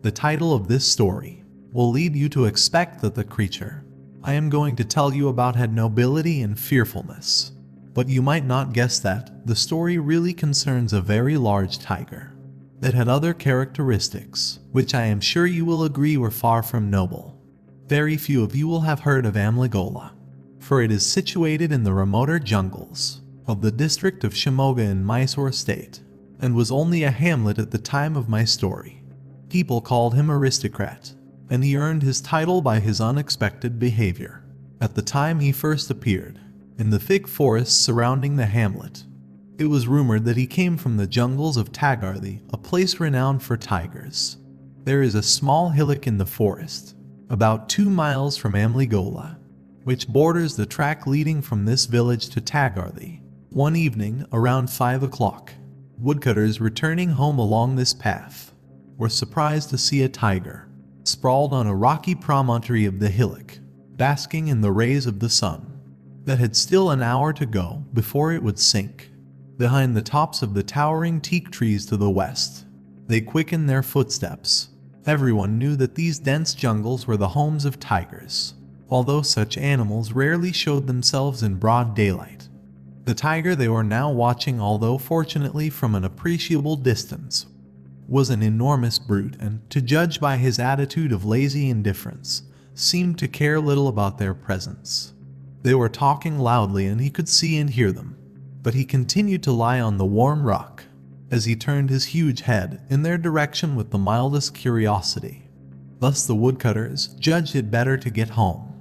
The title of this story will lead you to expect that the creature I am going to tell you about had nobility and fearfulness. But you might not guess that the story really concerns a very large tiger that had other characteristics, which I am sure you will agree were far from noble. Very few of you will have heard of Amligola, for it is situated in the remoter jungles of the district of Shimoga in Mysore state, and was only a hamlet at the time of my story. People called him Aristocrat, and he earned his title by his unexpected behavior. At the time he first appeared, in the thick forests surrounding the hamlet, it was rumored that he came from the jungles of Tagarthi, a place renowned for tigers. There is a small hillock in the forest, about 2 miles from Amligola, which borders the track leading from this village to Tagarthi. One evening, around 5 o'clock, woodcutters returning home along this path were surprised to see a tiger sprawled on a rocky promontory of the hillock, basking in the rays of the sun that had still an hour to go before it would sink. Behind the tops of the towering teak trees to the west, they quickened their footsteps. Everyone knew that these dense jungles were the homes of tigers, although such animals rarely showed themselves in broad daylight. The tiger they were now watching, although fortunately from an appreciable distance, was an enormous brute and, to judge by his attitude of lazy indifference, seemed to care little about their presence. They were talking loudly and he could see and hear them, but he continued to lie on the warm rock as he turned his huge head in their direction with the mildest curiosity. Thus the woodcutters judged it better to get home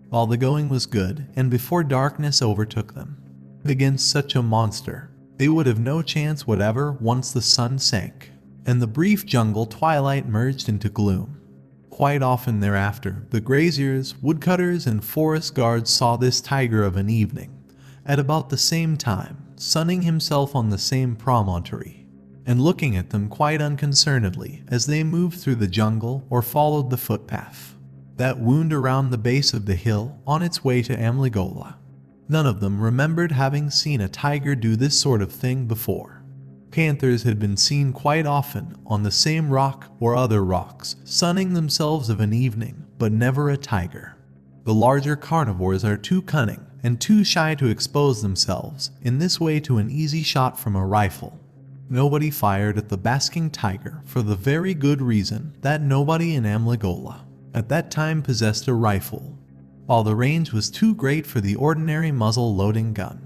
while the going was good and before darkness overtook them. Against such a monster, they would have no chance whatever once the sun sank and the brief jungle twilight merged into gloom. Quite often thereafter, the graziers, woodcutters, and forest guards saw this tiger of an evening, at about the same time, sunning himself on the same promontory, and looking at them quite unconcernedly as they moved through the jungle or followed the footpath that wound around the base of the hill on its way to Amligola. None of them remembered having seen a tiger do this sort of thing before. Panthers had been seen quite often on the same rock or other rocks, sunning themselves of an evening, but never a tiger. The larger carnivores are too cunning and too shy to expose themselves in this way to an easy shot from a rifle. Nobody fired at the basking tiger for the very good reason that nobody in Amligola at that time possessed a rifle, while the range was too great for the ordinary muzzle-loading gun,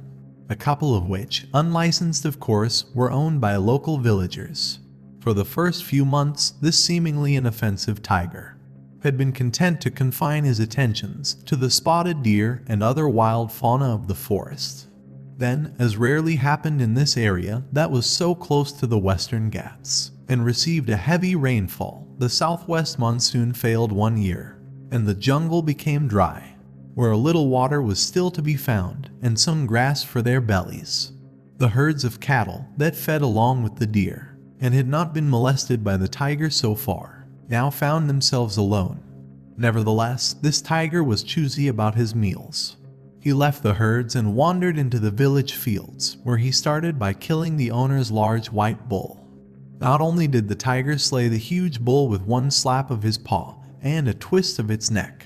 a couple of which, unlicensed of course, were owned by local villagers. For the first few months, this seemingly inoffensive tiger had been content to confine his attentions to the spotted deer and other wild fauna of the forest. Then, as rarely happened in this area that was so close to the Western Ghats and received a heavy rainfall, the southwest monsoon failed one year, and the jungle became dry, where a little water was still to be found and some grass for their bellies. The herds of cattle that fed along with the deer and had not been molested by the tiger so far now found themselves alone. Nevertheless, this tiger was choosy about his meals. He left the herds and wandered into the village fields, where he started by killing the owner's large white bull. Not only did the tiger slay the huge bull with one slap of his paw and a twist of its neck,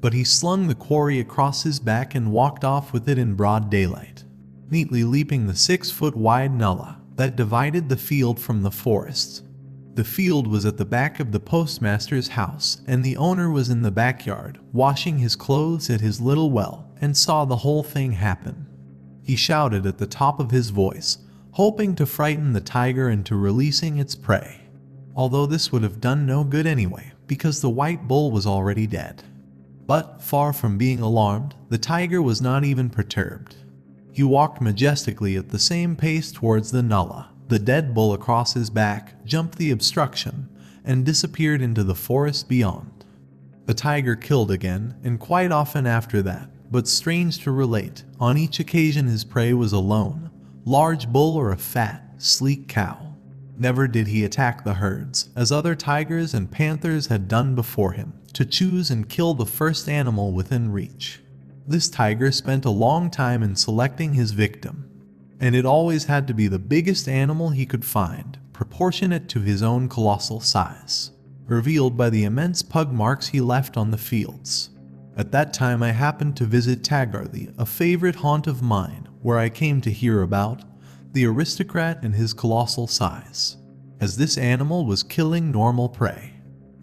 but he slung the quarry across his back and walked off with it in broad daylight, neatly leaping the 6-foot-wide nullah that divided the field from the forest. The field was at the back of the postmaster's house, and the owner was in the backyard, washing his clothes at his little well, and saw the whole thing happen. He shouted at the top of his voice, hoping to frighten the tiger into releasing its prey, although this would have done no good anyway, because the white bull was already dead. But, far from being alarmed, the tiger was not even perturbed. He walked majestically at the same pace towards the nullah. The dead bull across his back jumped the obstruction and disappeared into the forest beyond. The tiger killed again, and quite often after that, but strange to relate, on each occasion his prey was a lone, large bull or a fat, sleek cow. Never did he attack the herds, as other tigers and panthers had done before him, to choose and kill the first animal within reach. This tiger spent a long time in selecting his victim, and it always had to be the biggest animal he could find, proportionate to his own colossal size. revealed by the immense pug marks he left on the fields. At that time I happened to visit Tagarthy, a favorite haunt of mine, where I came to hear about the aristocrat and his colossal size. As this animal was killing normal prey,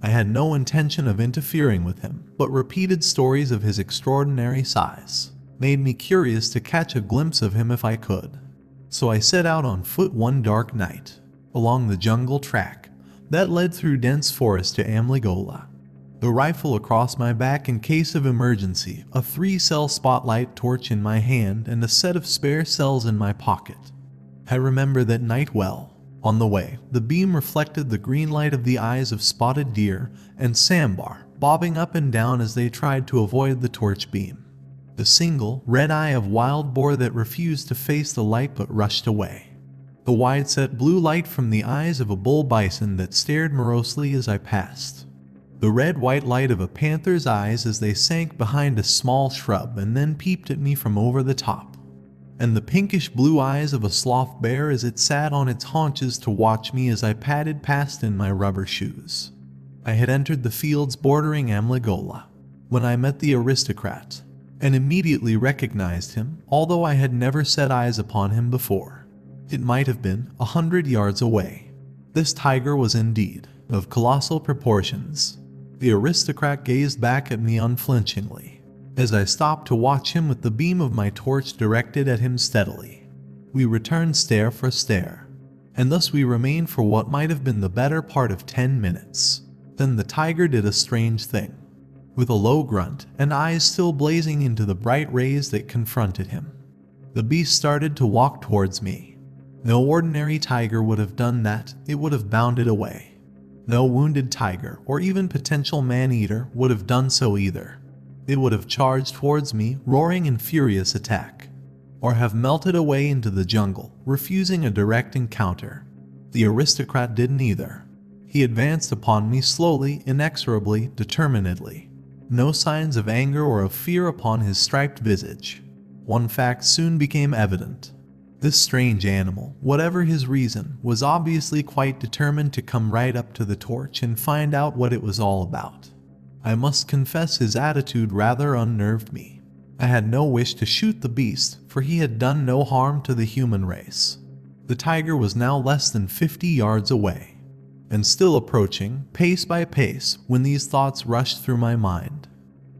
I had no intention of interfering with him, but repeated stories of his extraordinary size made me curious to catch a glimpse of him if I could. So I set out on foot one dark night, along the jungle track that led through dense forest to Amligola. The rifle across my back in case of emergency, a 3-cell spotlight torch in my hand, and a set of spare cells in my pocket. I remember that night well. On the way, the beam reflected the green light of the eyes of spotted deer and sambar, bobbing up and down as they tried to avoid the torch beam. The single, red eye of wild boar that refused to face the light but rushed away. The wide-set blue light from the eyes of a bull bison that stared morosely as I passed. The red-white light of a panther's eyes as they sank behind a small shrub and then peeped at me from over the top. And the pinkish-blue eyes of a sloth bear as it sat on its haunches to watch me as I padded past in my rubber shoes. I had entered the fields bordering Amligola when I met the aristocrat, and immediately recognized him, although I had never set eyes upon him before. It might have been 100 yards away. This tiger was indeed of colossal proportions. The aristocrat gazed back at me unflinchingly as I stopped to watch him with the beam of my torch directed at him steadily. We returned stare for stare, and thus we remained for what might have been the better part of 10 minutes. Then the tiger did a strange thing. With a low grunt and eyes still blazing into the bright rays that confronted him, the beast started to walk towards me. No ordinary tiger would have done that, it would have bounded away. No wounded tiger or even potential man-eater would have done so either. It would have charged towards me, roaring in furious attack, or have melted away into the jungle, refusing a direct encounter. The aristocrat did neither. He advanced upon me slowly, inexorably, determinedly. No signs of anger or of fear upon his striped visage. One fact soon became evident. This strange animal, whatever his reason, was obviously quite determined to come right up to the torch and find out what it was all about. I must confess his attitude rather unnerved me. I had no wish to shoot the beast, for he had done no harm to the human race. The tiger was now less than 50 yards away, and still approaching, pace by pace, when these thoughts rushed through my mind.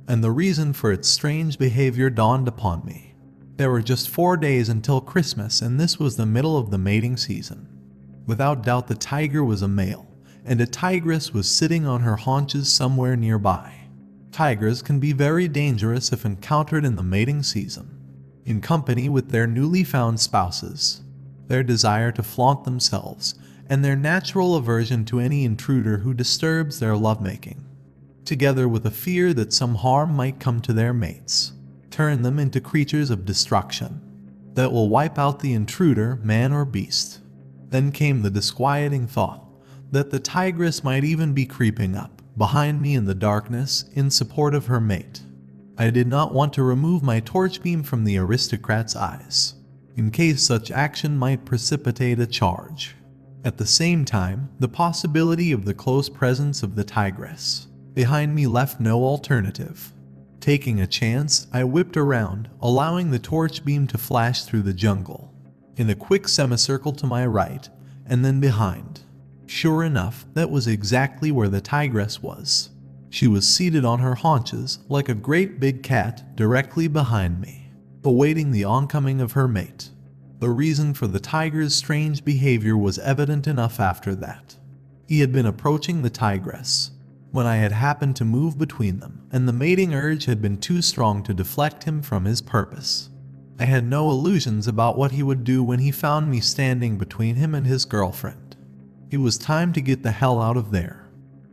And the reason for its strange behavior dawned upon me. There were just 4 days until Christmas, and this was the middle of the mating season. Without doubt the tiger was a male, and a tigress was sitting on her haunches somewhere nearby. Tigers can be very dangerous if encountered in the mating season, in company with their newly found spouses. Their desire to flaunt themselves, and their natural aversion to any intruder who disturbs their lovemaking, together with a fear that some harm might come to their mates, turn them into creatures of destruction that will wipe out the intruder, man or beast. Then came the disquieting thought that the tigress might even be creeping up behind me in the darkness in support of her mate. I did not want to remove my torch beam from the aristocrat's eyes, in case such action might precipitate a charge. At the same time, the possibility of the close presence of the tigress behind me left no alternative. Taking a chance, I whipped around, allowing the torch beam to flash through the jungle, in a quick semicircle to my right, and then behind. Sure enough, that was exactly where the tigress was. She was seated on her haunches, like a great big cat, directly behind me, awaiting the oncoming of her mate. The reason for the tiger's strange behavior was evident enough after that. He had been approaching the tigress when I had happened to move between them, and the mating urge had been too strong to deflect him from his purpose. I had no illusions about what he would do when he found me standing between him and his girlfriend. It was time to get the hell out of there.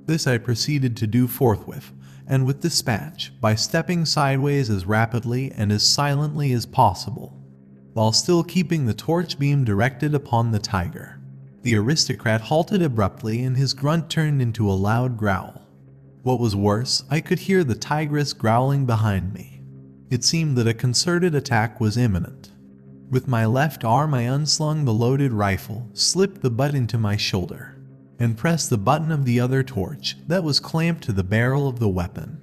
This I proceeded to do forthwith, and with dispatch, by stepping sideways as rapidly and as silently as possible, while still keeping the torch beam directed upon the tiger. The aristocrat halted abruptly, and his grunt turned into a loud growl. What was worse, I could hear the tigress growling behind me. It seemed that a concerted attack was imminent. With my left arm I unslung the loaded rifle, slipped the butt into my shoulder, and pressed the button of the other torch that was clamped to the barrel of the weapon.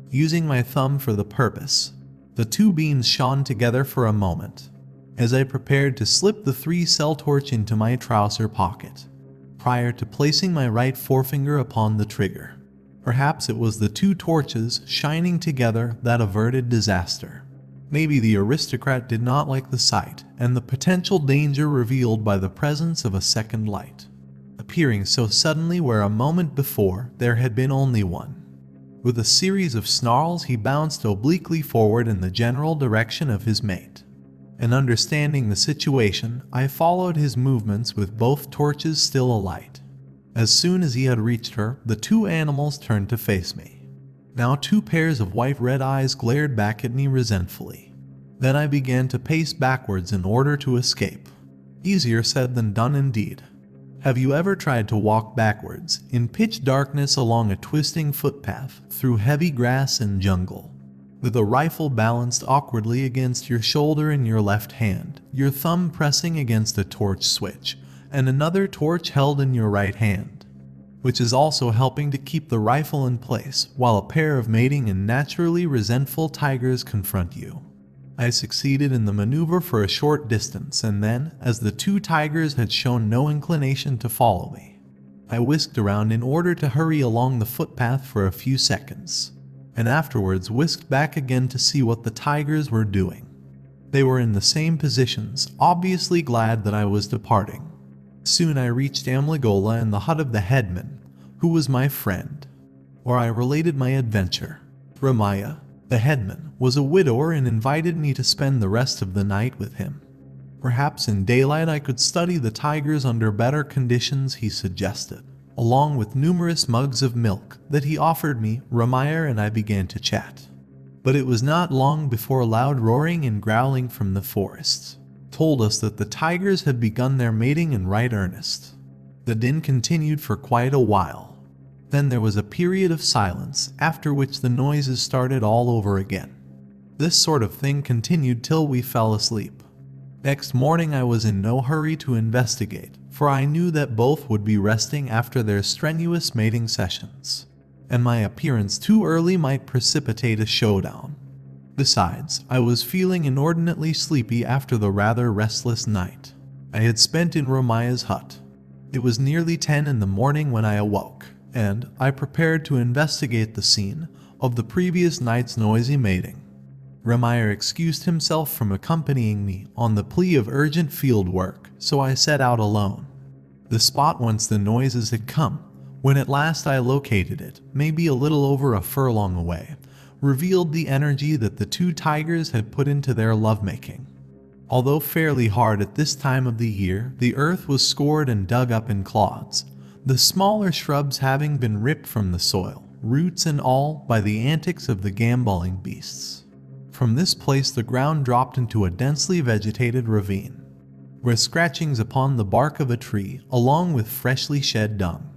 Using my thumb for the purpose, the two beams shone together for a moment as I prepared to slip the 3-cell torch into my trouser pocket, prior to placing my right forefinger upon the trigger. Perhaps it was the two torches shining together that averted disaster. Maybe the aristocrat did not like the sight and the potential danger revealed by the presence of a second light, appearing so suddenly where a moment before there had been only one. With a series of snarls, he bounced obliquely forward in the general direction of his mate. And understanding the situation, I followed his movements with both torches still alight. As soon as he had reached her, the two animals turned to face me. Now 2 pairs of white red eyes glared back at me resentfully. Then I began to pace backwards in order to escape. Easier said than done indeed. Have you ever tried to walk backwards in pitch darkness along a twisting footpath through heavy grass and jungle, with a rifle balanced awkwardly against your shoulder in your left hand, your thumb pressing against a torch switch, and another torch held in your right hand, which is also helping to keep the rifle in place while a pair of mating and naturally resentful tigers confront you? I succeeded in the maneuver for a short distance, and then, as the 2 tigers had shown no inclination to follow me, I whisked around in order to hurry along the footpath for a few seconds, and afterwards whisked back again to see what the tigers were doing. They were in the same positions, obviously glad that I was departing. Soon I reached Amligola and the hut of the headman, who was my friend, where I related my adventure. Ramaya, the headman, was a widower and invited me to spend the rest of the night with him. Perhaps in daylight I could study the tigers under better conditions, he suggested. Along with numerous mugs of milk that he offered me, Ramaya and I began to chat. But it was not long before loud roaring and growling from the forests told us that the tigers had begun their mating in right earnest. The din continued for quite a while. Then there was a period of silence, after which the noises started all over again. This sort of thing continued till we fell asleep. Next morning I was in no hurry to investigate, for I knew that both would be resting after their strenuous mating sessions, and my appearance too early might precipitate a showdown. Besides, I was feeling inordinately sleepy after the rather restless night I had spent in Ramaya's hut. It was nearly 10 in the morning when I awoke, and I prepared to investigate the scene of the previous night's noisy mating. Ramaya excused himself from accompanying me on the plea of urgent field work, so I set out alone. The spot whence the noises had come, when at last I located it, maybe a little over a furlong away, revealed the energy that the 2 tigers had put into their lovemaking. Although fairly hard at this time of the year, the earth was scored and dug up in clods, the smaller shrubs having been ripped from the soil, roots and all, by the antics of the gambolling beasts. From this place the ground dropped into a densely vegetated ravine, where scratchings upon the bark of a tree, along with freshly shed dung,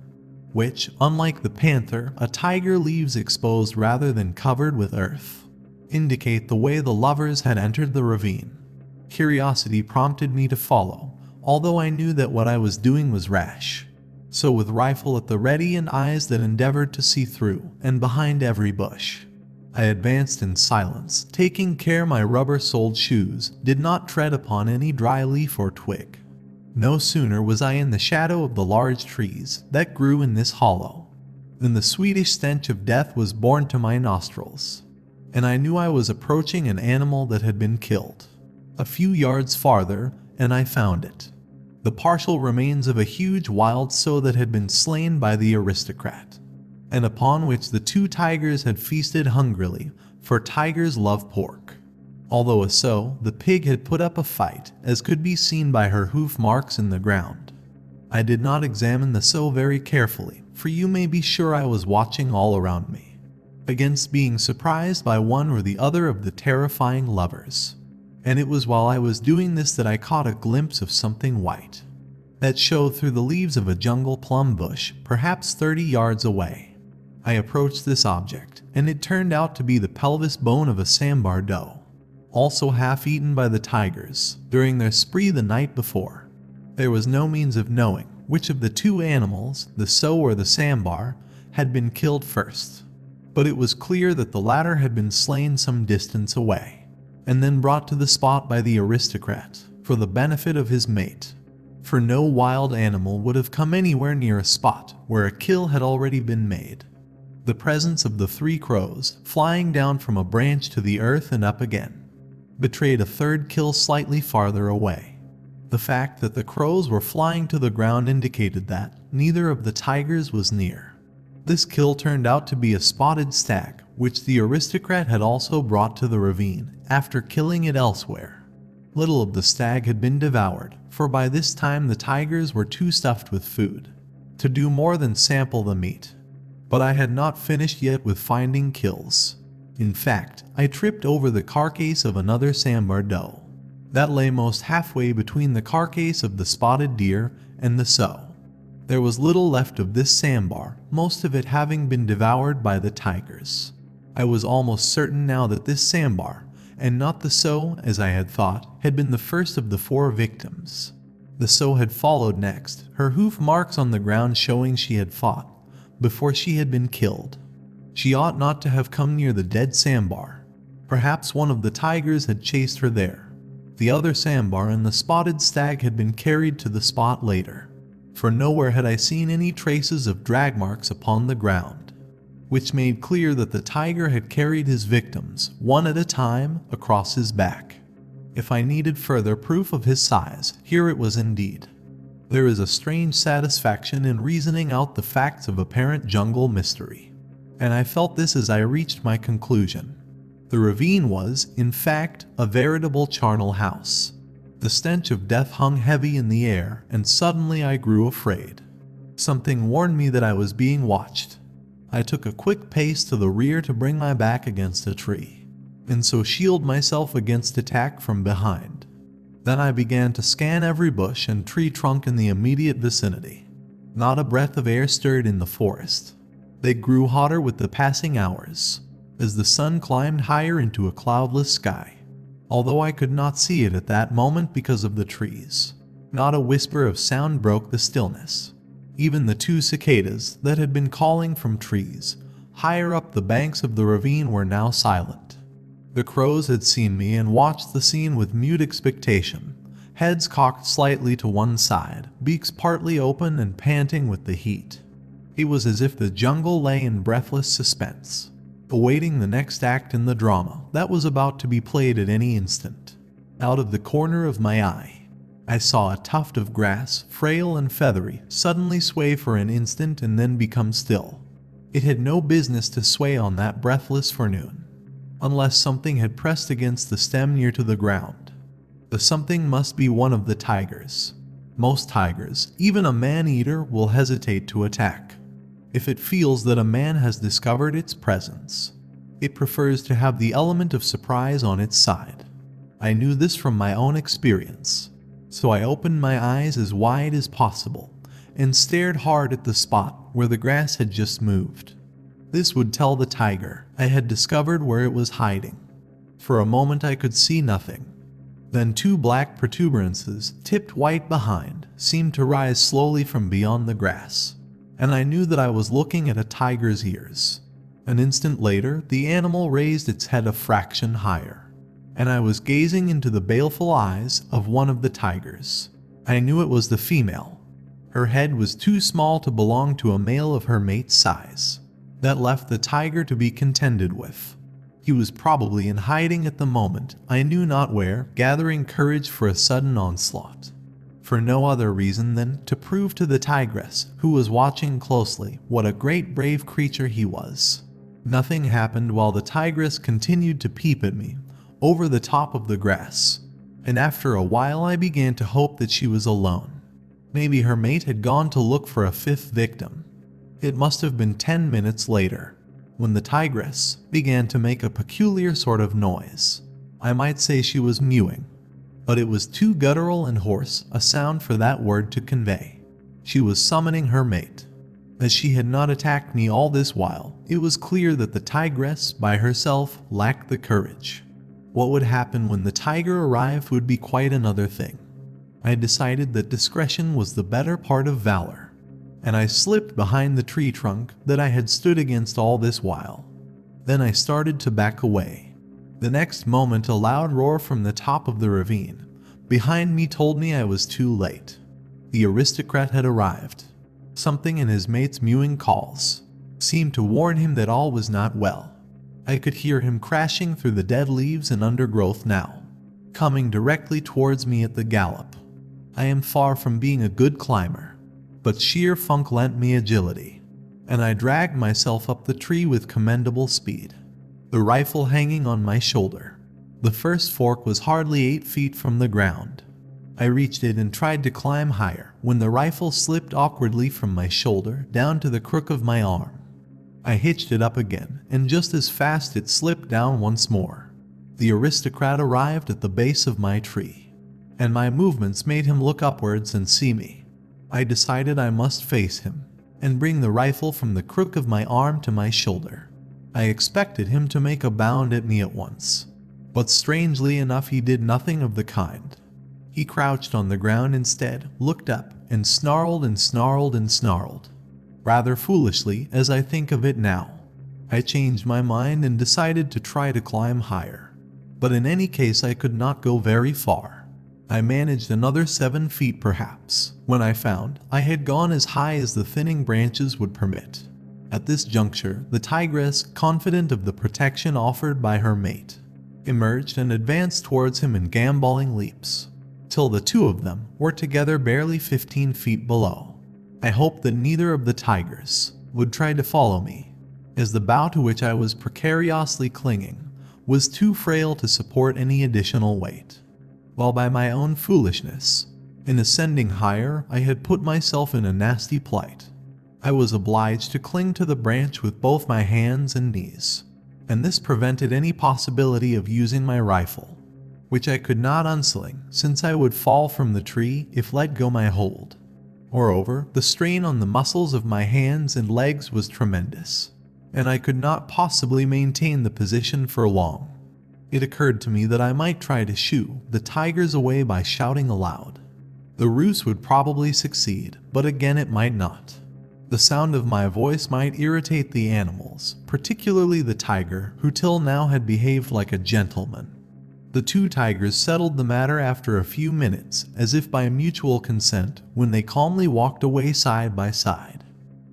which, unlike the panther, a tiger leaves exposed rather than covered with earth, indicate the way the lovers had entered the ravine. Curiosity prompted me to follow, although I knew that what I was doing was rash. So with rifle at the ready and eyes that endeavored to see through and behind every bush, I advanced in silence, taking care my rubber-soled shoes did not tread upon any dry leaf or twig. No sooner was I in the shadow of the large trees that grew in this hollow than the sweetish stench of death was borne to my nostrils, and I knew I was approaching an animal that had been killed. A few yards farther, and I found it. The partial remains of a huge wild sow that had been slain by the aristocrat, and upon which the 2 tigers had feasted hungrily, for tigers love pork. Although a sow, the pig had put up a fight, as could be seen by her hoof marks in the ground. I did not examine the sow very carefully, for you may be sure I was watching all around me, against being surprised by one or the other of the terrifying lovers. And it was while I was doing this that I caught a glimpse of something white that showed through the leaves of a jungle plum bush, perhaps 30 yards away. I approached this object, and it turned out to be the pelvis bone of a sambar doe, also half eaten by the tigers during their spree the night before. There was no means of knowing which of the two animals, the sow or the sambar, had been killed first. But it was clear that the latter had been slain some distance away, and then brought to the spot by the aristocrat for the benefit of his mate. For no wild animal would have come anywhere near a spot where a kill had already been made. The presence of the 3 crows, flying down from a branch to the earth and up again, betrayed a third kill slightly farther away. The fact that the crows were flying to the ground indicated that neither of the tigers was near. This kill turned out to be a spotted stag, which the aristocrat had also brought to the ravine after killing it elsewhere. Little of the stag had been devoured, for by this time the tigers were too stuffed with food to do more than sample the meat. But I had not finished yet with finding kills. In fact, I tripped over the carcass of another sambar doe that lay most halfway between the carcass of the spotted deer and the sow. There was little left of this sambar, most of it having been devoured by the tigers. I was almost certain now that this sambar, and not the sow as I had thought, had been the first of the 4 victims. The sow had followed next, her hoof marks on the ground showing she had fought before she had been killed. She ought not to have come near the dead sambar. Perhaps one of the tigers had chased her there. The other sambar and the spotted stag had been carried to the spot later, for nowhere had I seen any traces of drag marks upon the ground, which made clear that the tiger had carried his victims, one at a time, across his back. If I needed further proof of his size, here it was indeed. There is a strange satisfaction in reasoning out the facts of apparent jungle mystery, and I felt this as I reached my conclusion. The ravine was, in fact, a veritable charnel house. The stench of death hung heavy in the air, and suddenly I grew afraid. Something warned me that I was being watched. I took a quick pace to the rear to bring my back against a tree, and so shield myself against attack from behind. Then I began to scan every bush and tree trunk in the immediate vicinity. Not a breath of air stirred in the forest. They grew hotter with the passing hours, as the sun climbed higher into a cloudless sky. Although I could not see it at that moment because of the trees, not a whisper of sound broke the stillness. Even the 2 cicadas that had been calling from trees higher up the banks of the ravine were now silent. The crows had seen me and watched the scene with mute expectation, heads cocked slightly to one side, beaks partly open and panting with the heat. It was as if the jungle lay in breathless suspense, awaiting the next act in the drama that was about to be played at any instant. Out of the corner of my eye, I saw a tuft of grass, frail and feathery, suddenly sway for an instant and then become still. It had no business to sway on that breathless forenoon, unless something had pressed against the stem near to the ground. The something must be one of the tigers. Most tigers, even a man-eater, will hesitate to attack if it feels that a man has discovered its presence. It prefers to have the element of surprise on its side. I knew this from my own experience, so I opened my eyes as wide as possible and stared hard at the spot where the grass had just moved. This would tell the tiger I had discovered where it was hiding. For a moment I could see nothing. Then 2 black protuberances, tipped white behind, seemed to rise slowly from beyond the grass, and I knew that I was looking at a tiger's ears. An instant later, the animal raised its head a fraction higher, and I was gazing into the baleful eyes of one of the tigers. I knew it was the female. Her head was too small to belong to a male of her mate's size. That left the tiger to be contended with. He was probably in hiding at the moment, I knew not where, gathering courage for a sudden onslaught. For no other reason than to prove to the tigress, who was watching closely, what a great brave creature he was. Nothing happened while the tigress continued to peep at me over the top of the grass, and after a while I began to hope that she was alone. Maybe her mate had gone to look for a 5th victim. It must have been 10 minutes later, when the tigress began to make a peculiar sort of noise. I might say she was mewing, but it was too guttural and hoarse a sound for that word to convey. She was summoning her mate. As she had not attacked me all this while, it was clear that the tigress by herself lacked the courage. What would happen when the tiger arrived would be quite another thing. I decided that discretion was the better part of valor, and I slipped behind the tree trunk that I had stood against all this while. Then I started to back away. The next moment, a loud roar from the top of the ravine behind me told me I was too late. The aristocrat had arrived. Something in his mate's mewing calls seemed to warn him that all was not well. I could hear him crashing through the dead leaves and undergrowth now, coming directly towards me at the gallop. I am far from being a good climber, but sheer funk lent me agility, and I dragged myself up the tree with commendable speed, the rifle hanging on my shoulder. The first fork was hardly 8 feet from the ground. I reached it and tried to climb higher when the rifle slipped awkwardly from my shoulder down to the crook of my arm. I hitched it up again, and just as fast it slipped down once more. The aristocrat arrived at the base of my tree, and my movements made him look upwards and see me. I decided I must face him and bring the rifle from the crook of my arm to my shoulder. I expected him to make a bound at me at once, but strangely enough he did nothing of the kind. He crouched on the ground instead, looked up, and snarled and snarled and snarled. Rather foolishly, as I think of it now. I changed my mind and decided to try to climb higher, but in any case I could not go very far. I managed another 7 feet perhaps, when I found I had gone as high as the thinning branches would permit. At this juncture, the tigress, confident of the protection offered by her mate, emerged and advanced towards him in gambolling leaps, till the two of them were together barely 15 feet below. I hoped that neither of the tigers would try to follow me, as the bough to which I was precariously clinging was too frail to support any additional weight, while by my own foolishness, in ascending higher, I had put myself in a nasty plight. I was obliged to cling to the branch with both my hands and knees, and this prevented any possibility of using my rifle, which I could not unsling since I would fall from the tree if let go my hold. Moreover, the strain on the muscles of my hands and legs was tremendous, and I could not possibly maintain the position for long. It occurred to me that I might try to shoo the tigers away by shouting aloud. The ruse would probably succeed, but again it might not. The sound of my voice might irritate the animals, particularly the tiger, who till now had behaved like a gentleman. The two tigers settled the matter after a few minutes, as if by mutual consent, when they calmly walked away side by side.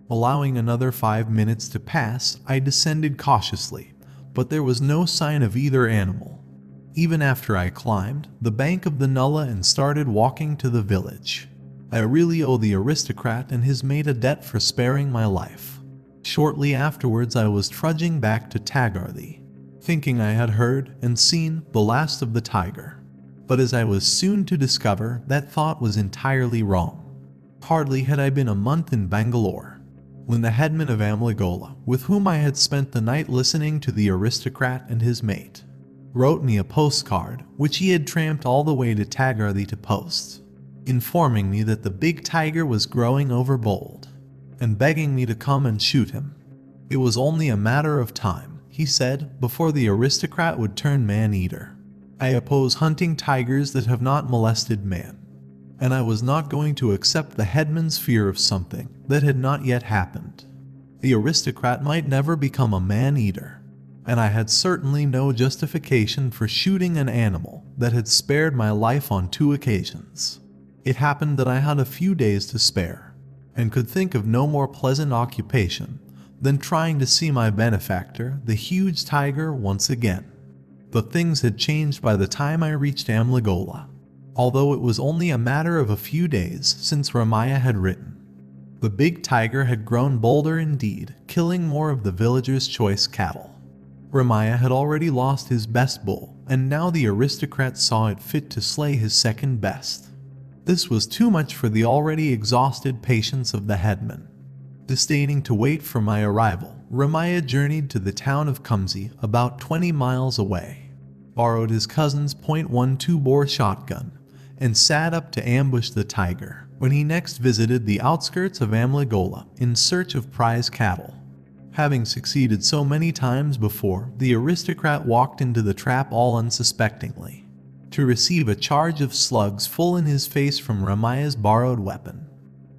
Allowing another 5 minutes to pass, I descended cautiously, but there was no sign of either animal. Even after I climbed the bank of the nullah and started walking to the village, I really owe the aristocrat and his mate a debt for sparing my life. Shortly afterwards I was trudging back to Tagarthy, thinking I had heard and seen the last of the tiger. But as I was soon to discover, that thought was entirely wrong. Hardly had I been a month in Bangalore, when the headman of Amligola, with whom I had spent the night listening to the aristocrat and his mate, wrote me a postcard which he had tramped all the way to Tagarthy to post, informing me that the big tiger was growing overbold, and begging me to come and shoot him. It was only a matter of time, he said, before the aristocrat would turn man-eater. I oppose hunting tigers that have not molested man, and I was not going to accept the headman's fear of something that had not yet happened. The aristocrat might never become a man-eater, and I had certainly no justification for shooting an animal that had spared my life on 2 occasions. It happened that I had a few days to spare, and could think of no more pleasant occupation than trying to see my benefactor, the huge tiger, once again. But things had changed by the time I reached Amligola, although it was only a matter of a few days since Ramaya had written. The big tiger had grown bolder indeed, killing more of the villagers' choice cattle. Ramaya had already lost his best bull, and now the aristocrat saw it fit to slay his second best. This was too much for the already exhausted patience of the headman. Disdaining to wait for my arrival, Ramaya journeyed to the town of Kumsi, about 20 miles away, borrowed his cousin's .12 bore shotgun, and sat up to ambush the tiger when he next visited the outskirts of Amligola in search of prize cattle. Having succeeded so many times before, the aristocrat walked into the trap all unsuspectingly, to receive a charge of slugs full in his face from Ramaya's borrowed weapon.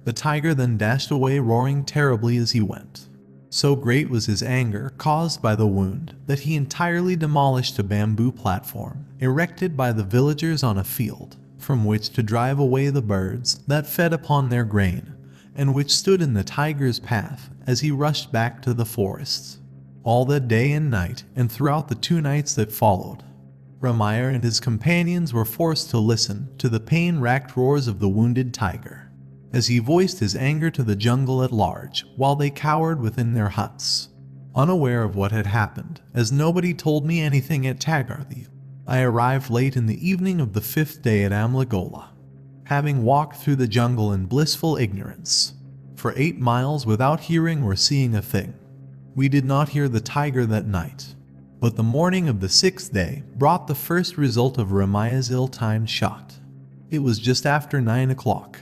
The tiger then dashed away, roaring terribly as he went. So great was his anger caused by the wound that he entirely demolished a bamboo platform erected by the villagers on a field, from which to drive away the birds that fed upon their grain, and which stood in the tiger's path as he rushed back to the forests. All that day and night, and throughout the 2 nights that followed, Ramaya and his companions were forced to listen to the pain-racked roars of the wounded tiger, as he voiced his anger to the jungle at large while they cowered within their huts. Unaware of what had happened, as nobody told me anything at Tagarthi, I arrived late in the evening of the 5th day at Amligola, having walked through the jungle in blissful ignorance for 8 miles without hearing or seeing a thing. We did not hear the tiger that night, but the morning of the 6th day brought the first result of Ramaya's ill-timed shot. It was just after 9 o'clock,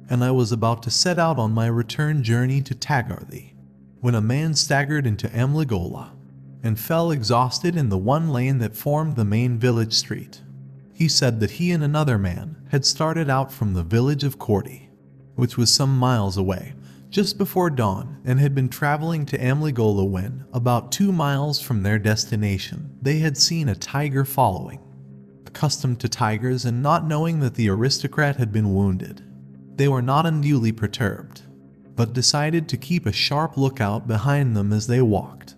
and I was about to set out on my return journey to Tagarthi, when a man staggered into Amligola and fell exhausted in the one lane that formed the main village street. He said that he and another man had started out from the village of Kordi, which was some miles away, just before dawn, and had been traveling to Amligola when, about 2 miles from their destination, they had seen a tiger following. Accustomed to tigers and not knowing that the aristocrat had been wounded, they were not unduly perturbed, but decided to keep a sharp lookout behind them as they walked.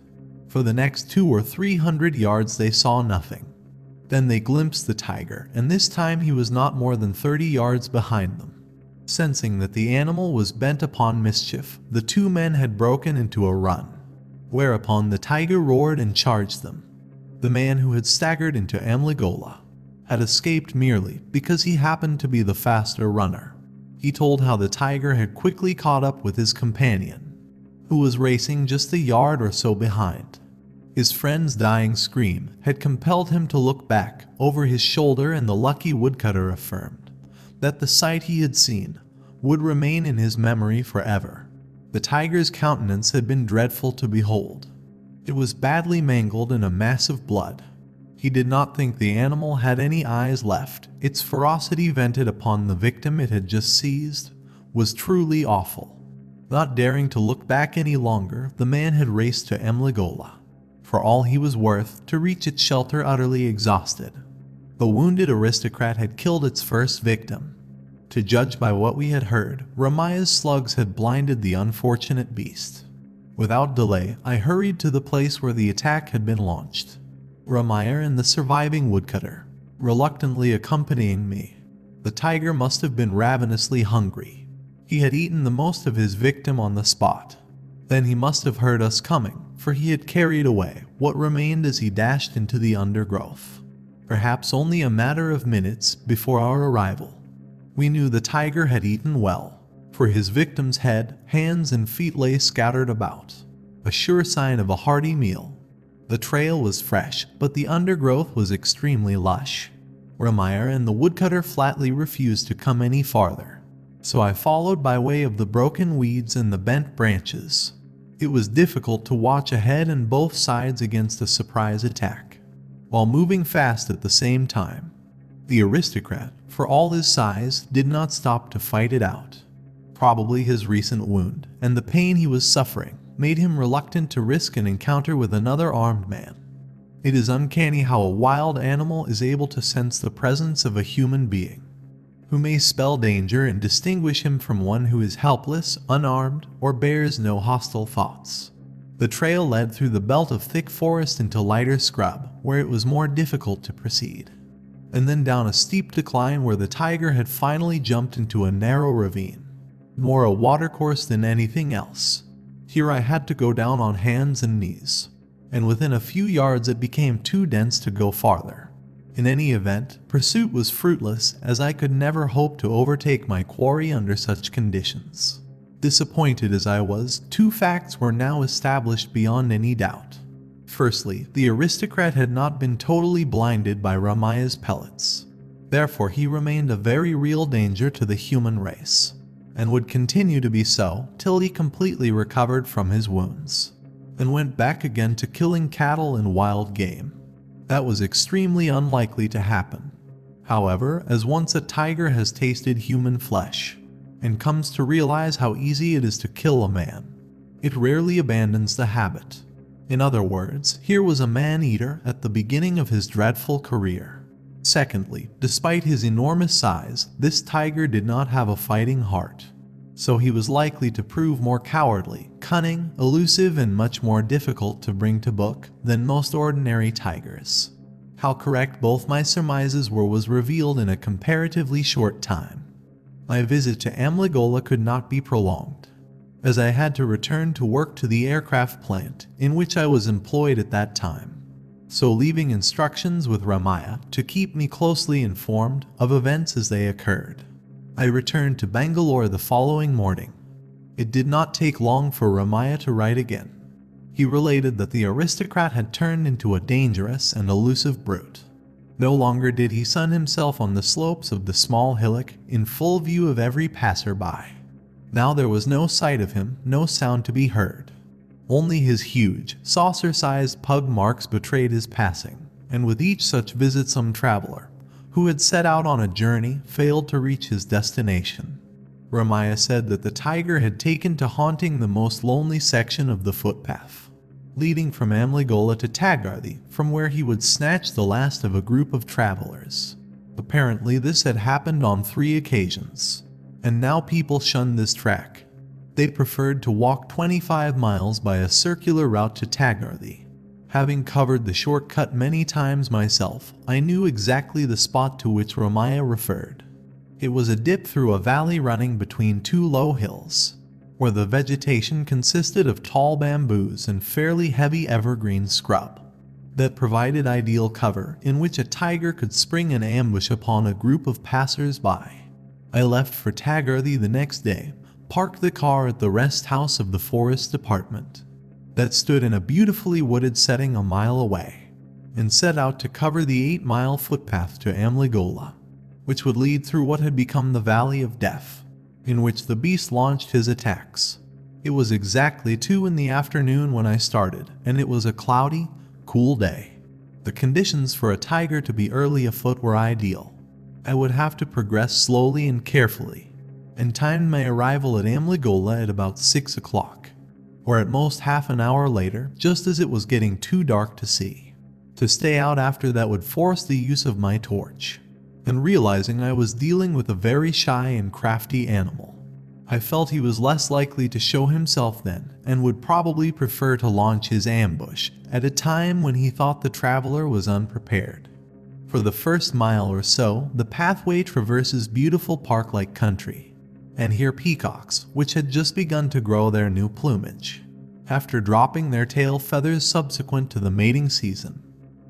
For the next 200 or 300 yards they saw nothing. Then they glimpsed the tiger, and this time he was not more than 30 yards behind them. Sensing that the animal was bent upon mischief, the 2 men had broken into a run, whereupon the tiger roared and charged them. The man who had staggered into Amligola had escaped merely because he happened to be the faster runner. He told how the tiger had quickly caught up with his companion, who was racing just a yard or so behind. His friend's dying scream had compelled him to look back over his shoulder, and the lucky woodcutter affirmed that the sight he had seen would remain in his memory forever. The tiger's countenance had been dreadful to behold. It was badly mangled in a mass of blood. He did not think the animal had any eyes left. Its ferocity vented upon the victim it had just seized was truly awful. Not daring to look back any longer, the man had raced to Amligola, for all he was worth, to reach its shelter utterly exhausted. The wounded aristocrat had killed its first victim. To judge by what we had heard, Ramaya's slugs had blinded the unfortunate beast. Without delay, I hurried to the place where the attack had been launched, Ramaya and the surviving woodcutter reluctantly accompanying me. The tiger must have been ravenously hungry. He had eaten the most of his victim on the spot. Then he must have heard us coming, for he had carried away what remained as he dashed into the undergrowth. Perhaps only a matter of minutes before our arrival, we knew the tiger had eaten well, for his victim's head, hands, and feet lay scattered about, a sure sign of a hearty meal. The trail was fresh, but the undergrowth was extremely lush. Ramaya and the woodcutter flatly refused to come any farther, so I followed by way of the broken weeds and the bent branches. It was difficult to watch ahead and both sides against a surprise attack, while moving fast at the same time. The aristocrat, for all his size, did not stop to fight it out. Probably his recent wound and the pain he was suffering made him reluctant to risk an encounter with another armed man. It is uncanny how a wild animal is able to sense the presence of a human being, who may spell danger and distinguish him from one who is helpless, unarmed, or bears no hostile thoughts. The trail led through the belt of thick forest into lighter scrub, where it was more difficult to proceed, and then down a steep decline where the tiger had finally jumped into a narrow ravine, more a watercourse than anything else. Here I had to go down on hands and knees, and within a few yards it became too dense to go farther. In any event, pursuit was fruitless, as I could never hope to overtake my quarry under such conditions. Disappointed as I was, 2 facts were now established beyond any doubt. Firstly, the aristocrat had not been totally blinded by Ramaya's pellets. Therefore he remained a very real danger to the human race, and would continue to be so till he completely recovered from his wounds, and went back again to killing cattle and wild game. That was extremely unlikely to happen. However, as once a tiger has tasted human flesh and comes to realize how easy it is to kill a man, it rarely abandons the habit. In other words, here was a man-eater at the beginning of his dreadful career. Secondly, despite his enormous size, this tiger did not have a fighting heart, so he was likely to prove more cowardly, cunning, elusive, and much more difficult to bring to book than most ordinary tigers. How correct both my surmises were was revealed in a comparatively short time. My visit to Amligola could not be prolonged, as I had to return to work to the aircraft plant in which I was employed at that time. So leaving instructions with Ramaya to keep me closely informed of events as they occurred, I returned to Bangalore the following morning. It did not take long for Ramaya to write again. He related that the aristocrat had turned into a dangerous and elusive brute. No longer did he sun himself on the slopes of the small hillock in full view of every passerby. Now there was no sight of him, no sound to be heard. Only his huge, saucer-sized pug marks betrayed his passing, and with each such visit some traveler, who had set out on a journey, failed to reach his destination. Ramaya said that the tiger had taken to haunting the most lonely section of the footpath, leading from Amligola to Tagarthi, from where he would snatch the last of a group of travelers. Apparently this had happened on 3 occasions, and now people shunned this track. They preferred to walk 25 miles by a circular route to Tagarthi. Having covered the shortcut many times myself, I knew exactly the spot to which Ramaya referred. It was a dip through a valley running between 2 low hills, where the vegetation consisted of tall bamboos and fairly heavy evergreen scrub that provided ideal cover in which a tiger could spring an ambush upon a group of passers-by. I left for Tagarthi the next day, parked the car at the rest house of the forest department that stood in a beautifully wooded setting a mile away, and set out to cover the 8-mile footpath to Amligola, which would lead through what had become the Valley of Death, in which the beast launched his attacks. It was exactly 2 in the afternoon when I started, and it was a cloudy, cool day. The conditions for a tiger to be early afoot were ideal. I would have to progress slowly and carefully, and timed my arrival at Amligola at about 6 o'clock, or at most half an hour later, just as it was getting too dark to see. To stay out after that would force the use of my torch, and realizing I was dealing with a very shy and crafty animal, I felt he was less likely to show himself then, and would probably prefer to launch his ambush at a time when he thought the traveler was unprepared. For the first mile or so, the pathway traverses beautiful park-like country, and here peacocks, which had just begun to grow their new plumage, after dropping their tail feathers subsequent to the mating season,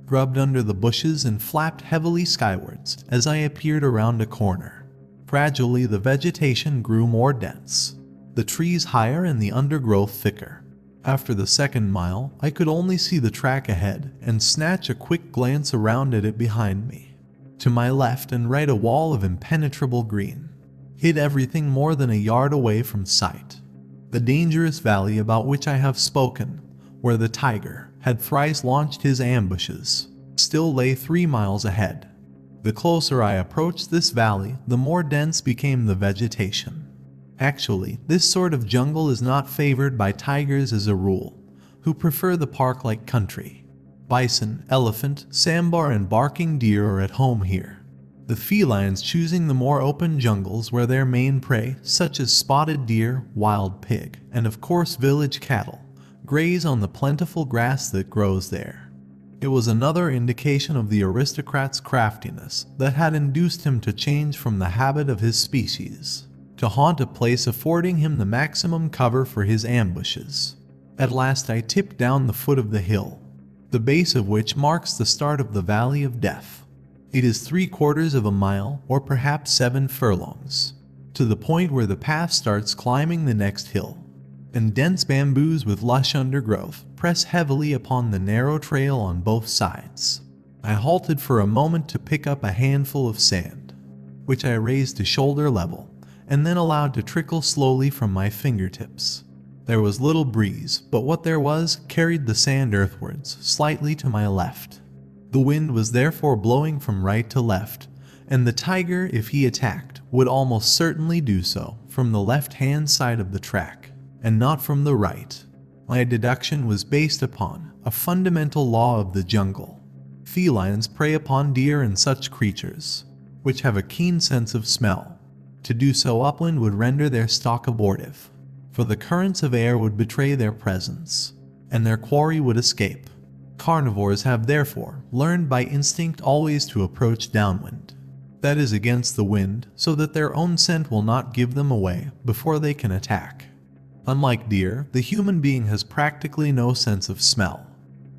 grubbed under the bushes and flapped heavily skywards as I appeared around a corner. Gradually the vegetation grew more dense, the trees higher and the undergrowth thicker. After the second mile, I could only see the track ahead and snatch a quick glance around at it behind me. To my left and right a wall of impenetrable green hid everything more than a yard away from sight. The dangerous valley about which I have spoken, where the tiger had thrice launched his ambushes, still lay 3 miles ahead. The closer I approached this valley, the more dense became the vegetation. Actually, this sort of jungle is not favored by tigers as a rule, who prefer the park-like country. Bison, elephant, sambar, and barking deer are at home here, the felines choosing the more open jungles where their main prey, such as spotted deer, wild pig, and of course village cattle, graze on the plentiful grass that grows there. It was another indication of the aristocrat's craftiness that had induced him to change from the habit of his species, to haunt a place affording him the maximum cover for his ambushes. At last I tipped down the foot of the hill, the base of which marks the start of the Valley of Death. It is 3/4 of a mile, or perhaps 7 furlongs, to the point where the path starts climbing the next hill, and dense bamboos with lush undergrowth press heavily upon the narrow trail on both sides. I halted for a moment to pick up a handful of sand, which I raised to shoulder level, and then allowed to trickle slowly from my fingertips. There was little breeze, but what there was carried the sand earthwards, slightly to my left. The wind was therefore blowing from right to left, and the tiger, if he attacked, would almost certainly do so from the left-hand side of the track, and not from the right. My deduction was based upon a fundamental law of the jungle. Felines prey upon deer and such creatures, which have a keen sense of smell. To do so upland would render their stalk abortive, for the currents of air would betray their presence, and their quarry would escape. Carnivores have therefore learned by instinct always to approach downwind, that is against the wind, so that their own scent will not give them away before they can attack. Unlike deer, the human being has practically no sense of smell,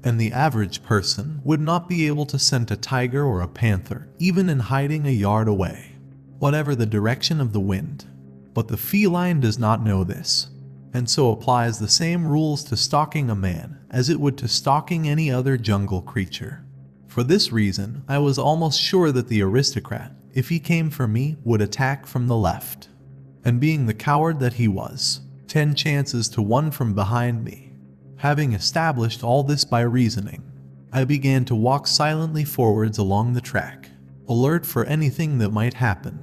and the average person would not be able to scent a tiger or a panther, even in hiding a yard away, whatever the direction of the wind. But the feline does not know this, and so applies the same rules to stalking a man as it would to stalking any other jungle creature. For this reason, I was almost sure that the aristocrat, if he came for me, would attack from the left. And being the coward that he was, 10 chances to 1 from behind me. Having established all this by reasoning, I began to walk silently forwards along the track, alert for anything that might happen.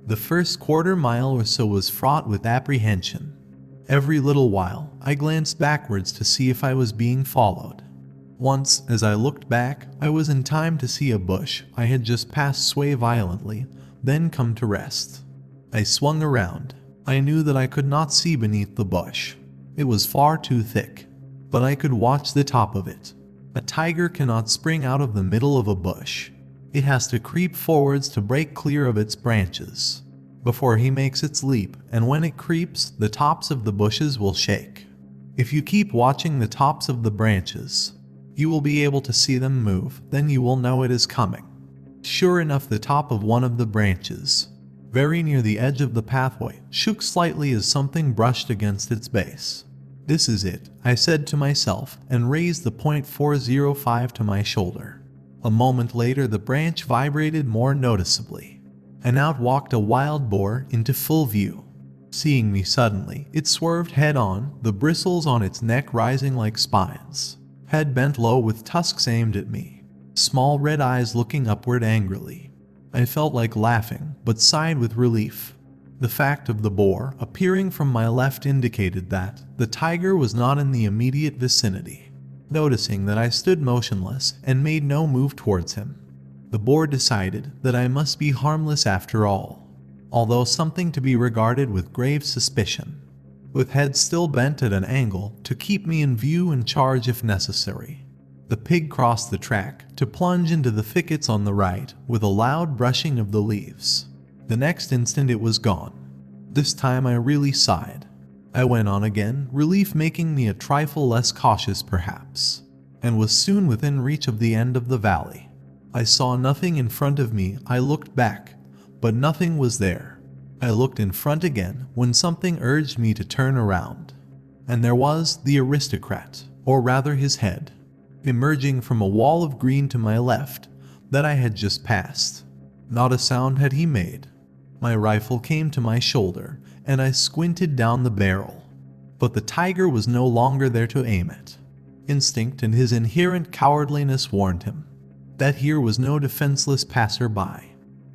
The first quarter mile or so was fraught with apprehension. Every little while, I glanced backwards to see if I was being followed. Once, as I looked back, I was in time to see a bush I had just passed sway violently, then come to rest. I swung around. I knew that I could not see beneath the bush. It was far too thick, but I could watch the top of it. A tiger cannot spring out of the middle of a bush. It has to creep forwards to break clear of its branches before he makes its leap, and when it creeps, the tops of the bushes will shake. If you keep watching the tops of the branches, you will be able to see them move, then you will know it is coming. Sure enough, the top of one of the branches, very near the edge of the pathway, shook slightly as something brushed against its base. This is it, I said to myself, and raised the .405 to my shoulder. A moment later the branch vibrated more noticeably, and out walked a wild boar into full view. Seeing me suddenly, it swerved head-on, the bristles on its neck rising like spines, head bent low with tusks aimed at me, small red eyes looking upward angrily. I felt like laughing, but sighed with relief. The fact of the boar appearing from my left indicated that the tiger was not in the immediate vicinity. Noticing that I stood motionless and made no move towards him, the boar decided that I must be harmless after all, although something to be regarded with grave suspicion. With head still bent at an angle to keep me in view and charge if necessary, the pig crossed the track to plunge into the thickets on the right with a loud brushing of the leaves. The next instant it was gone. This time I really sighed. I went on again, relief making me a trifle less cautious perhaps, and was soon within reach of the end of the valley. I saw nothing in front of me. I looked back, but nothing was there. I looked in front again when something urged me to turn around, and there was the aristocrat, or rather his head, emerging from a wall of green to my left that I had just passed. Not a sound had he made. My rifle came to my shoulder, and I squinted down the barrel, but the tiger was no longer there to aim at. Instinct and his inherent cowardliness warned him that here was no defenseless passer-by.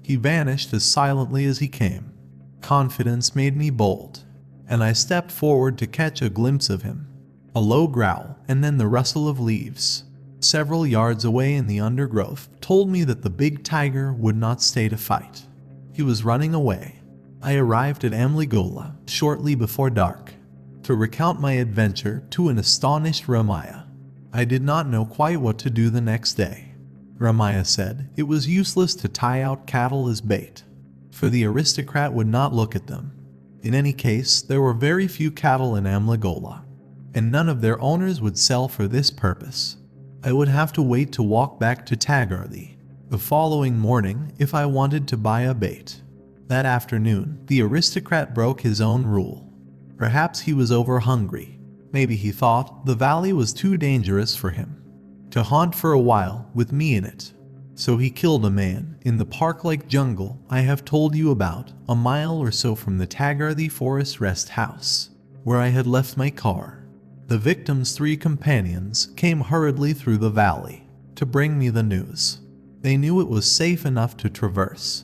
He vanished as silently as he came. Confidence made me bold, and I stepped forward to catch a glimpse of him. A low growl, and then the rustle of leaves, several yards away in the undergrowth, told me that the big tiger would not stay to fight. He was running away. I arrived at Amligola shortly before dark to recount my adventure to an astonished Ramaya. I did not know quite what to do the next day. Ramaya said it was useless to tie out cattle as bait, for the aristocrat would not look at them. In any case, there were very few cattle in Amligola, and none of their owners would sell for this purpose. I would have to wait to walk back to Tagarthi the following morning if I wanted to buy a bait. That afternoon, the aristocrat broke his own rule. Perhaps he was over-hungry. Maybe he thought the valley was too dangerous for him to haunt for a while with me in it. So he killed a man in the park-like jungle I have told you about, a mile or so from the Tagarthi Forest Rest House, where I had left my car. The victim's 3 companions came hurriedly through the valley to bring me the news. They knew it was safe enough to traverse,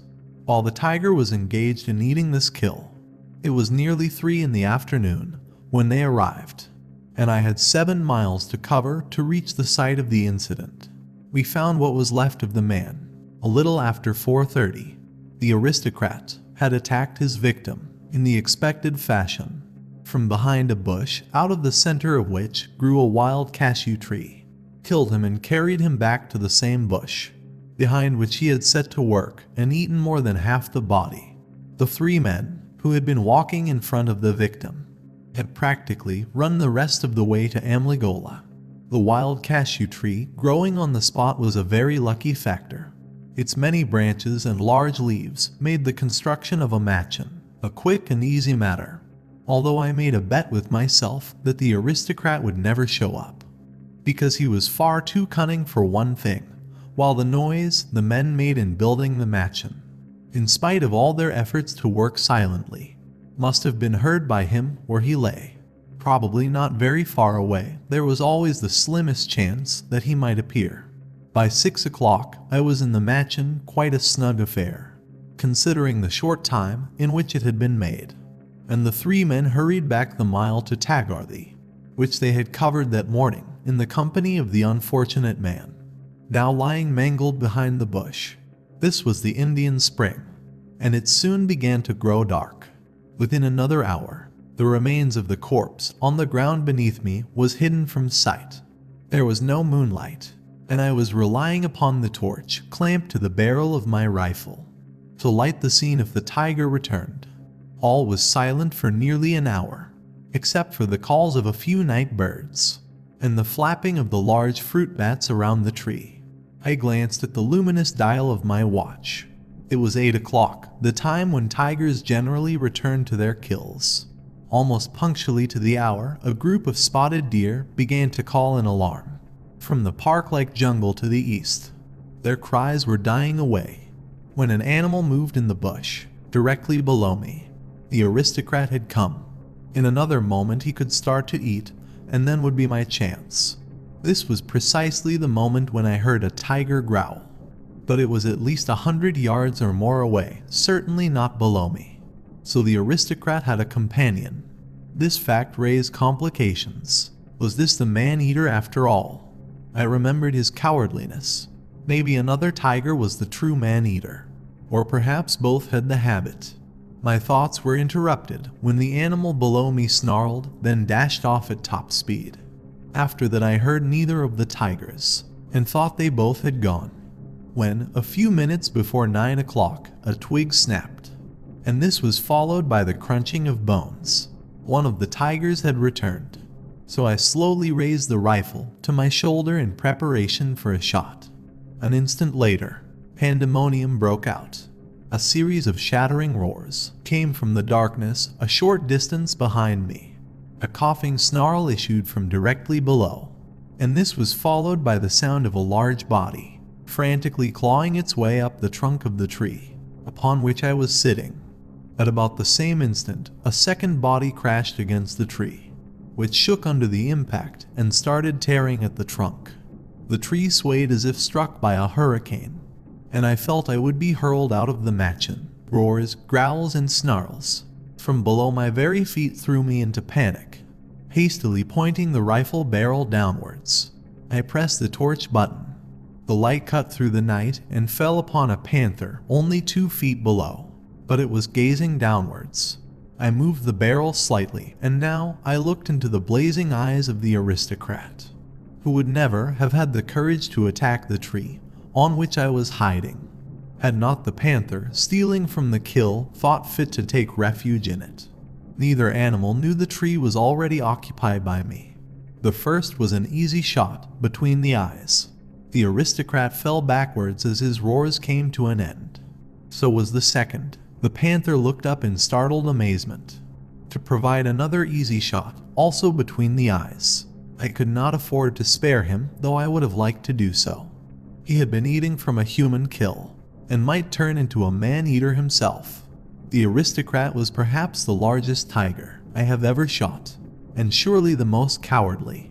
while the tiger was engaged in eating this kill. It was nearly 3 in the afternoon when they arrived, and I had 7 miles to cover to reach the site of the incident. We found what was left of the man. A little after 4:30, the aristocrat had attacked his victim in the expected fashion, from behind a bush out of the center of which grew a wild cashew tree, killed him and carried him back to the same bush, behind which he had set to work and eaten more than half the body. The 3 men, who had been walking in front of the victim, had practically run the rest of the way to Amligola. The wild cashew tree growing on the spot was a very lucky factor. Its many branches and large leaves made the construction of a machin a quick and easy matter, although I made a bet with myself that the aristocrat would never show up, because he was far too cunning for one thing, while the noise the men made in building the machin, in spite of all their efforts to work silently, must have been heard by him where he lay. Probably not very far away, there was always the slimmest chance that he might appear. By 6 o'clock, I was in the machin, quite a snug affair, considering the short time in which it had been made, and the 3 men hurried back the mile to Tagarthi, which they had covered that morning in the company of the unfortunate man, now lying mangled behind the bush. This was the Indian spring, and it soon began to grow dark. Within another hour, the remains of the corpse on the ground beneath me was hidden from sight. There was no moonlight, and I was relying upon the torch clamped to the barrel of my rifle to light the scene if the tiger returned. All was silent for nearly an hour, except for the calls of a few night birds and the flapping of the large fruit bats around the tree. I glanced at the luminous dial of my watch. It was 8 o'clock, the time when tigers generally return to their kills. Almost punctually to the hour, a group of spotted deer began to call an alarm from the park-like jungle to the east. Their cries were dying away when an animal moved in the bush directly below me. The aristocrat had come. In another moment he could start to eat, and then would be my chance. This was precisely the moment when I heard a tiger growl, but it was at least 100 yards or more away, certainly not below me. So the aristocrat had a companion. This fact raised complications. Was this the man-eater after all? I remembered his cowardliness. Maybe another tiger was the true man-eater, or perhaps both had the habit. My thoughts were interrupted when the animal below me snarled, then dashed off at top speed. After that I heard neither of the tigers, and thought they both had gone, when, a few minutes before 9 o'clock, a twig snapped, and this was followed by the crunching of bones. One of the tigers had returned, so I slowly raised the rifle to my shoulder in preparation for a shot. An instant later, pandemonium broke out. A series of shattering roars came from the darkness a short distance behind me. A coughing snarl issued from directly below, and this was followed by the sound of a large body frantically clawing its way up the trunk of the tree upon which I was sitting. At about the same instant, a second body crashed against the tree, which shook under the impact and started tearing at the trunk. The tree swayed as if struck by a hurricane, and I felt I would be hurled out of the machin. Roars, growls, and snarls from below my very feet threw me into panic. Hastily pointing the rifle barrel downwards, I pressed the torch button. The light cut through the night and fell upon a panther only 2 feet below, but it was gazing downwards. I moved the barrel slightly, and now I looked into the blazing eyes of the aristocrat, who would never have had the courage to attack the tree on which I was hiding, had not the panther, stealing from the kill, thought fit to take refuge in it. Neither animal knew the tree was already occupied by me. The first was an easy shot between the eyes. The aristocrat fell backwards as his roars came to an end. So was the second. The panther looked up in startled amazement, to provide another easy shot, also between the eyes. I could not afford to spare him, though I would have liked to do so. He had been eating from a human kill, and might turn into a man-eater himself. The aristocrat was perhaps the largest tiger I have ever shot, and surely the most cowardly.